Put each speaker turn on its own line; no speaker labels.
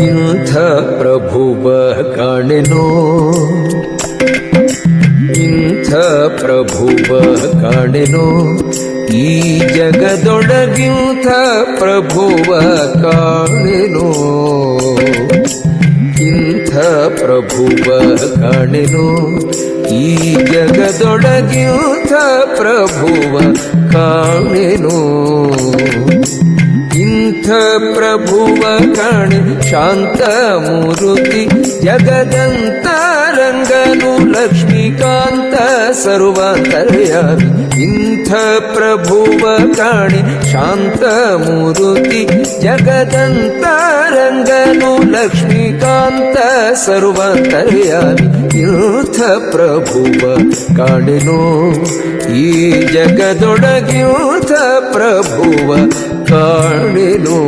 ಇಂಥ ಪ್ರಭುವ ಕಾಣೆನೋ, ಇಂಥ ಪ್ರಭುವ ಕಾಣೆನೋ, ಈ ಜಗದೊಳಗಿಂಥ ಪ್ರಭುವ ಕಾಣೆನೋ, ಇಂಥ ಪ್ರಭುವ ಕಾಣೆನೋ, ಈ ಜಗದೊಳಗಿಂಥ ಪ್ರಭುವ ಕಾಣೆನೋ. ಇಂಥ ಪ್ರಭುವ ಕಾಣೆ ಶಾಂತ ಮೂರುತಿ ಜಗದಂತರಂಗನು ಲಕ್ಷ್ಮೀಕಾಂತ ಸರ್ವಾಂತರ್ಯಾಮಿ. ಇಂಥ ಪ್ರಭುವ ಕಾಣೆ ಶಾಂತ ಮೂರುತಿ ಜಗದಂತರಂಗನು ಲಕ್ಷ್ಮೀಕಾಂತ ಸರ್ವಾಂತರ್ಯಾಮಿ. ಇಂಥ ಪ್ರಭುವ ಕಾಣೆನೋ, ಈ ಜಗದೊಳಗಿಂಥ ಪ್ರಭುವ ಕಾಣೆನೋ.